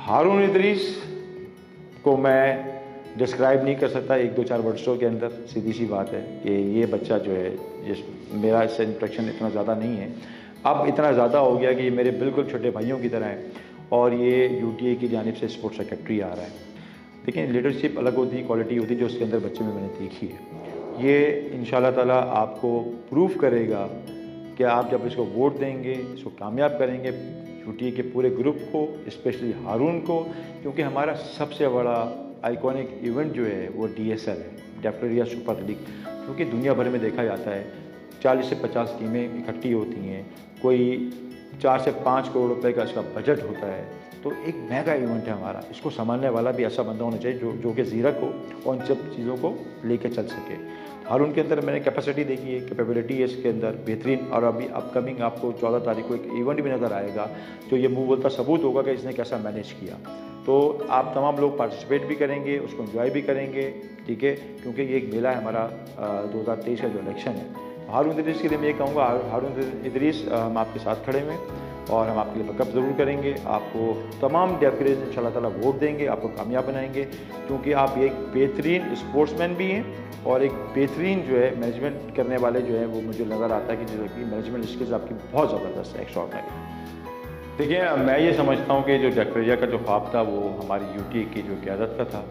हारून इदरीस को मैं डिस्क्राइब नहीं कर सकता एक दो चार वर्ड्सों के अंदर। सीधी सी बात है कि ये बच्चा जो है, जिस मेरा इससे इंट्रैक्शन इतना ज़्यादा नहीं है, अब इतना ज़्यादा हो गया कि ये मेरे बिल्कुल छोटे भाइयों की तरह है और ये यूटीए की जानिब से स्पोर्ट्स सेक्रेटरी आ रहा है। लेकिन लीडरशिप अलग होती है, क्वालिटी होती है जो उसके अंदर बच्चे में मैंने देखी है। ये इंशाल्लाह ताला आपको प्रूव करेगा कि आप जब इसको वोट देंगे, इसको कामयाब करेंगे, यूटीए के पूरे ग्रुप को, स्पेशली हारून को, क्योंकि हमारा सबसे बड़ा आइकॉनिक इवेंट जो है वो डीएसएल है, डेफटेरिया सुपर लीग, क्योंकि दुनिया भर में देखा जाता है 40 से 50 टीमें इकट्ठी होती हैं, कोई 4 से 5 करोड़ रुपए का इसका बजट होता है। तो एक मेगा इवेंट है हमारा, इसको संभालने वाला भी ऐसा बंदा होना चाहिए जो कि ज़ीरक हो और इन सब चीज़ों को लेकर चल सके। हारून के अंदर मैंने कैपेसिटी देखी है, कैपेबिलिटी है इसके अंदर बेहतरीन। और अभी अपकमिंग आपको 14 तारीख को एक इवेंट भी नज़र आएगा जो ये मुँह बोलता सबूत होगा कि इसने कैसा मैनेज किया। तो आप तमाम लोग पार्टिसिपेट भी करेंगे, उसको एंजॉय भी करेंगे, ठीक है, क्योंकि ये एक मेला है हमारा 2023 का जो इलेक्शन है। हारून इदरीस के लिए मैं ये कहूँगा, हारून इदरीस हम आपके साथ खड़े हुए हैं और हम आपके लिए बैकअप ज़रूर करेंगे। आपको तमाम डेफिनेट इंशाल्लाह ताला वोट देंगे, आपको कामयाब बनाएंगे, क्योंकि आप एक बेहतरीन स्पोर्ट्समैन भी हैं और एक बेहतरीन जो है मैनेजमेंट करने वाले जो है वो मुझे नज़र आता है कि जो कि मैनेजमेंट स्किल्स आपकी बहुत ज़बरदस्त है, एक्स्ट्राऑर्डिनरी। देखिए, मैं ये समझता हूँ कि जो डेफटेरिया का जो ख्वाब था वो हमारी यूटीए की जो क़यादत का था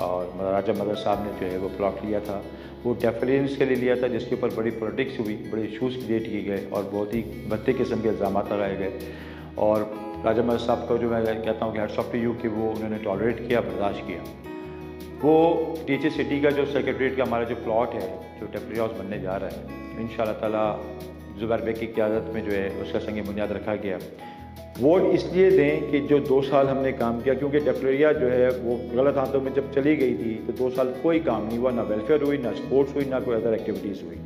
और राजा मदर साहब ने जो है वो प्लॉट लिया था, वो डेफटेरियंस के लिए लिया था, जिसके ऊपर बड़ी पॉलिटिक्स हुई, बड़े इशूज़ क्रिएट किए गए और बहुत ही भद्दे किस्म के इल्ज़ाम लगाए गए। और राजा मदर साहब का जो मैं कहता हूँ कि हैट्स ऑफ टू यू कि वो उन्होंने टॉलरेट किया, बर्दाश्त किया। वो टीचर सिटी का जो सेक्रेटरीट का हमारा जो प्लॉट है, जो डेफटेरिया हाउस बनने जा रहा है, इंशाल्लाह ताला ज़ुबैर बेग की क़यादत में जो है उसका संग बुनियाद रखा गया। वोट इसलिए दें कि जो 2 साल हमने काम किया, क्योंकि डेफटेरिया जो है वो गलत हाथों में जब चली गई थी तो 2 साल कोई काम नहीं हुआ, ना वेलफेयर हुई, ना स्पोर्ट्स हुई, ना कोई अदर एक्टिविटीज़ हुई।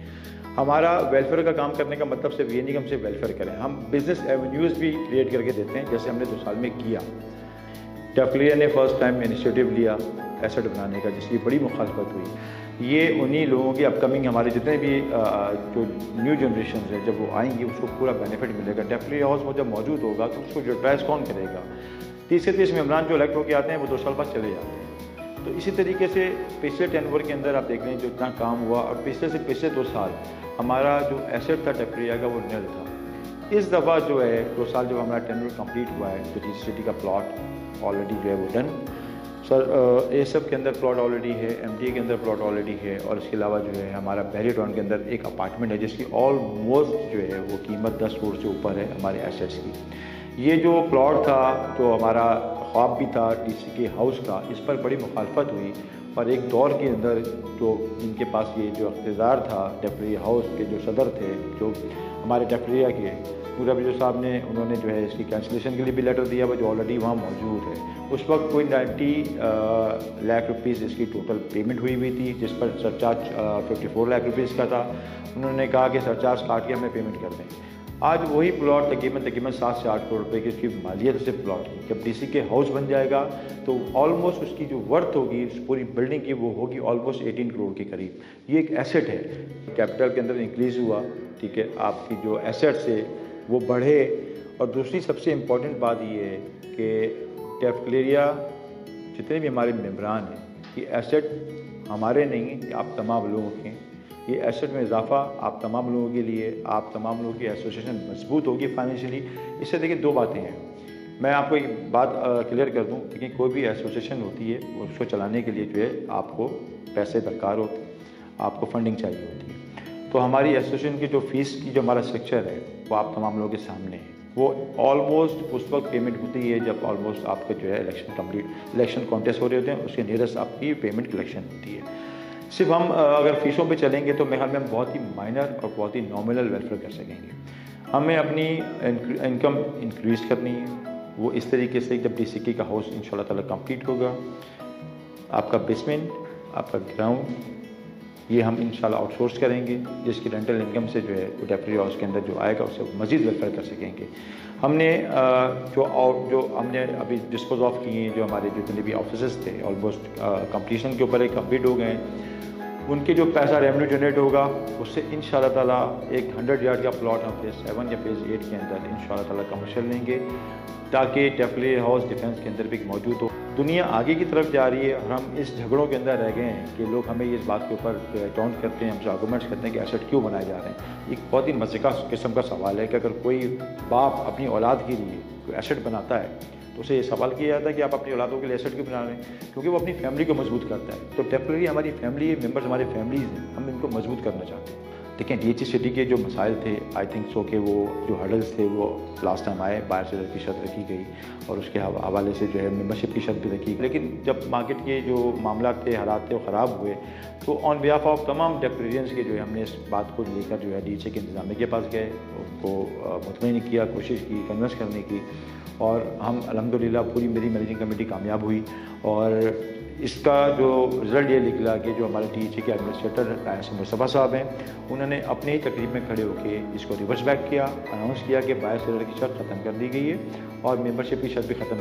हमारा वेलफेयर का काम करने का मतलब सिर्फ ये नहीं कि हम सिर्फ वेलफेयर करें, हम बिज़नेस एवेन्यूज़ भी क्रिएट करके देते हैं, जैसे हमने 2 साल में किया। डेफटेरिया ने फर्स्ट टाइम इनिशिएटिव लिया एसेट बनाने का, जिसकी बड़ी मुखालफत हुई। ये उन्हीं लोगों की अपकमिंग हमारे जितने भी जो न्यू जनरेशन है, जब वो आएंगी उसको पूरा बेनिफिट मिलेगा। डेफटेरिया हाउस में जब मौजूद होगा तो उसको यूटिलाइज कौन करेगा? 30 से 30 मेम्बरान जो इलेक्ट होकर आते हैं वो 2 साल बाद चले जाते हैं। तो इसी तरीके से पिछले टेनवर के अंदर आप देख रहे हैं जो इतना काम हुआ, और पिछले 2 साल हमारा जो एसेट था डेफटेरिया का वो निल था। इस दफ़ा जो है 2 साल जब हमारा टेनवर कंप्लीट हुआ है तो टीचर सिटी का प्लॉट ऑलरेडी जो है वो डन। सर एसएफ के अंदर प्लॉट ऑलरेडी है, एमटीए के अंदर प्लॉट ऑलरेडी है, और इसके अलावा जो है हमारा बहरी टाउन के अंदर एक अपार्टमेंट है जिसकी ऑलमोस्ट जो है वो कीमत 10 करोड़ से ऊपर है हमारे एसेट्स की। ये जो प्लॉट था, जो हमारा ख्वाब भी था टीसीके हाउस का, इस पर बड़ी मुखालफत हुई और एक दौर के अंदर जो इनके पास ये जो इख्तियार था, डेफटेरिया हाउस के जो सदर थे, जो हमारे डेफटेरिया के नूर अबीजो साहब ने, उन्होंने जो है इसकी कैंसिलेशन के लिए भी लेटर दिया हुआ जो ऑलरेडी वहाँ मौजूद है। उस वक्त कोई 90 लाख रुपीज़ इसकी टोटल पेमेंट हुई थी, जिस पर सरचार्ज 54 लाख रुपीज़ का था। उन्होंने कहा कि सरचार्ज काट के हमें पेमेंट कर दें। आज वही प्लॉट तकरीबन 7 से 8 करोड़ रुपए की उसकी मालियत से प्लॉट की। जब डीसी के हाउस बन जाएगा तो ऑलमोस्ट उसकी जो वर्थ होगी उस पूरी बिल्डिंग की वो होगी ऑलमोस्ट 18 करोड़ के करीब। ये एक एसेट है, कैपिटल के अंदर इंक्रीज़ हुआ, ठीक है, आपकी जो एसेट्स है वो बढ़े। और दूसरी सबसे इम्पॉर्टेंट बात ये है कि डेफटेरिया जितने भी हमारे मेम्बरान हैं, ये एसेट हमारे नहीं हैं, आप तमाम लोगों के हैं। ये एसेट में इजाफा आप तमाम लोगों के लिए, आप तमाम लोगों की एसोसिएशन मजबूत होगी फाइनेंशियली। इससे देखिए 2 बातें हैं, मैं आपको एक बात क्लियर कर दूं कि कोई भी एसोसिएशन होती है उसको चलाने के लिए जो है आपको पैसे दरकार होते हैं, आपको फंडिंग चाहिए होती है। तो हमारी एसोसिएशन की जो फ़ीस की जो हमारा स्ट्रक्चर है वो आप तमाम लोगों के सामने है। वो ऑलमोस्ट उस वक्त पेमेंट होती है जब ऑलमोस्ट आपके जो है इलेक्शन कॉन्टेस्ट हो रहे होते हैं, उसके नियरेस्ट आपकी पेमेंट कलेक्शन होती है। सिर्फ हम अगर फ़ीसों पे चलेंगे तो मेरे ख्याल में हम बहुत ही माइनर और बहुत ही नॉमिनल वेलफेयर कर सकेंगे। हमें अपनी इनकम इंक्रीज़ करनी है, वो इस तरीके से जब डीसीके का हाउस इंशाल्लाह ताला कंप्लीट होगा, आपका बेसमेंट, आपका ग्राउंड, ये हम इंशाल्लाह आउटसोर्स करेंगे, जिसकी रेंटल इनकम से जो है वो डेफटेरिया हाउस के अंदर जो आएगा उससे मज़ीद वेलफेयर कर सकेंगे। हमने जो हमने अभी डिस्पोज ऑफ किए हैं, जो हमारे जितने भी ऑफिसेस थे ऑलमोस्ट कंप्लीशन के ऊपर एक कंप्लीट हो गए। उनके जो पैसा रेवेन्यू जनरेट होगा उससे इंशाल्लाह ताला एक 100 यार्ड का प्लॉट हम फेज़ 7 या फेज़ 8 के अंदर इंशाल्लाह ताला कमर्शियल लेंगे, ताकि टेफली हाउस डिफेंस के अंदर भी मौजूद हो। दुनिया आगे की तरफ जा रही है और हम इस झगड़ों के अंदर रह गए हैं कि लोग हमें इस बात के ऊपर टॉन्ट करते हैं, हमसे आर्गूमेंट्स करते हैं कि एसेट क्यों बनाए जा रहे हैं। एक बहुत ही मज़ेदार किस्म का सवाल है कि अगर कोई बाप अपनी औलाद के लिए कोई एसेट बनाता है तो उसे ये सवाल किया जाता है कि आप अपनी औलादों के लिए एसेट क्यों बना रहे हैं, क्योंकि वो अपनी फैमिली को मजबूत करता है। तो डेफिनेटली हमारी फैमिली मेम्बर्स, हमारे फैमिलीज़ हैं, हम इनको मजबूत करना चाहते हैं। देखें, डीएचए सिटी के जो मसाइल थे, आई थिंक सो कि वो जो हर्डल्स थे वो लास्ट टाइम आए, बाहर से की शर्त रखी गई और उसके हवाले से जो है मेंबरशिप की शर्त भी रखी गई। लेकिन जब मार्केट के जो मामला थे, हालात थे, वो ख़राब हुए तो ऑन बिहाफ ऑफ तमाम डेप्यूटेरियंस के जो है हमने इस बात को लेकर जो है डीएचए के इंतजामिया के पास गए, उनको मुतमईन किया, कोशिश की कन्विंस करने की, और हम अल्हम्दुलिल्लाह पूरी मेरी मैनेजिंग कमेटी कामयाब हुई। और इसका जो रिज़ल्ट ये निकला कि जो हमारे डीएचए के एडमिनिस्ट्रेटर मुस्तफ़ा साहब हैं, उन्होंने अपने ही तकरीब में खड़े होकर इसको रिवर्स बैक किया, अनाउंस किया कि बाय सेलर की शर्त ख़त्म कर दी गई है और मेंबरशिप की शर्त भी ख़त्म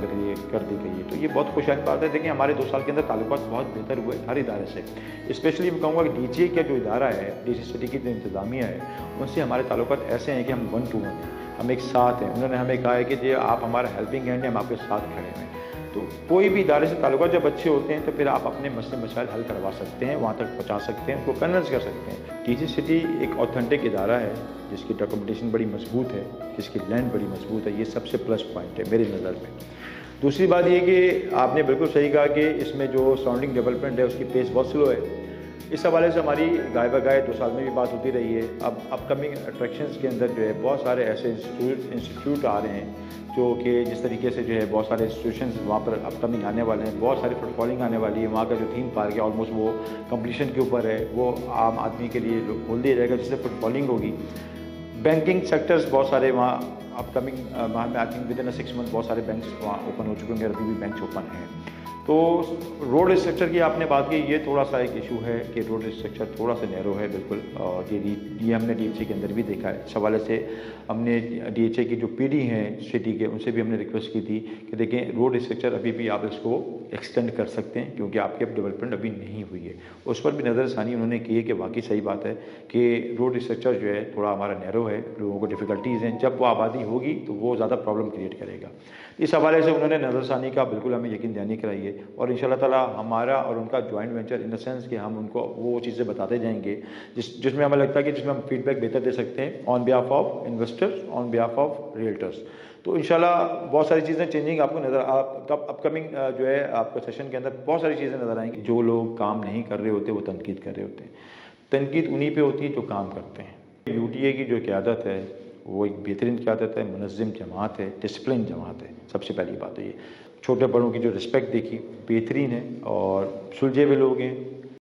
कर दी गई है। तो ये बहुत खुशहाल बात है। देखिए, हमारे 2 साल के अंदर ताल्लुकात बहुत बेहतर हुए हर इदारे से। स्पेशली मैं कहूँगा कि डीएचए का जो इदारा है, डीएचए सिटी की जो इंतज़ामिया है, उनसे हमारे ताल्लुकात ऐसे हैं कि हम 1 to 1 हैं, हम एक साथ हैं। उन्होंने हमें कहा है कि जी आप हमारा हेल्पिंग हैंड हैं, हम आपके साथ खड़े हैं। तो कोई भी इदारे से ताल्लुकात जब अच्छे होते हैं तो फिर आप अपने मसले मसाइल हल करवा सकते हैं, वहाँ तक पहुँचा सकते हैं, उनको कन्विंस कर सकते हैं। डीएचए सिटी एक ऑथेंटिक इदारा है जिसकी डॉक्यूमेंटेशन बड़ी मजबूत है, जिसकी लैंड बड़ी मजबूत है। ये सबसे प्लस पॉइंट है मेरी नज़र में। दूसरी बात ये कि आपने बिल्कुल सही कहा कि इसमें जो सराउंडिंग डेवलपमेंट है उसकी पेस बहुत स्लो है। इस हवाले से हमारी गाय बगाए 2 साल में भी बात होती रही है। अब अपकमिंग अट्रैक्शंस के अंदर जो है बहुत सारे ऐसे इंस्टीट्यूट आ रहे हैं जो कि जिस तरीके से जो है बहुत सारे इंस्टीट्यूशंस वहाँ पर अपकमिंग आने वाले हैं, बहुत सारी फुटफॉलिंग आने वाली है। वहाँ का जो थीम पार्क है ऑलमोस्ट वो कंप्लीशन के ऊपर है, वो आम आदमी के लिए खोल दिया जाएगा जिससे फुटफॉलिंग होगी। बैंकिंग सेक्टर्स बहुत सारे वहाँ अपकमिंग वहाँ में I think with in 6 month बहुत सारे बैंक्स वहाँ ओपन हो चुके होंगे, अभी भी बैंक ओपन हैं। तो रोड स्ट्रक्चर की आपने बात की, ये थोड़ा सा एक इशू है कि रोड स्ट्रक्चर थोड़ा सा नैरो है बिल्कुल, और ये हमने डीएचए के अंदर भी देखा है। इस हवाले से हमने डीएचए की जो पीडी हैं सिटी के, उनसे भी हमने रिक्वेस्ट की थी कि देखें रोड स्ट्रक्चर अभी भी आप इसको एक्सटेंड कर सकते हैं क्योंकि आपकी अब डेवलपमेंट अभी नहीं हुई है। उस पर भी नज़रसानी उन्होंने की है कि वाकई सही बात है कि रोड स्ट्रक्चर जो है थोड़ा हमारा नैरो है, लोगों को डिफ़िकल्टीज़ हैं, जब वो आबादी होगी तो वो ज़्यादा प्रॉब्लम क्रिएट करेगा। इस हवाले से उन्होंने नज़रसानी का बिल्कुल हमें यकीन दहानी कराई है और इंशाल्लाह ताला हमारा और उनका joint venture in the sense कि हम उनको वो चीज़ें बताते जाएंगे जिसमें हमें लगता है कि जिसमें हम फीडबैक बेहतर दे सकते हैं on behalf of investors, on behalf of realtors. तो इंशाल्लाह बहुत सारी चीज़ें चेंजिंग आपको अपकमिंग जो है आपको सेशन के अंदर बहुत सारी चीज़ें नज़र आएंगी। जो लोग काम नहीं कर रहे होते वो तनकीद कर रहे होते हैं, तनकीद उन्हीं पे होती है जो काम करते हैं। यूटीए की जो क़यादत है वो एक बेहतरीन क़यादत है, मुनज़्ज़म जमात है, डिसिप्लिन जमात है। सबसे पहली बात तो ये, छोटे बड़ों की जो रिस्पेक्ट देखी बेहतरीन है और सुलझे हुए लोग हैं,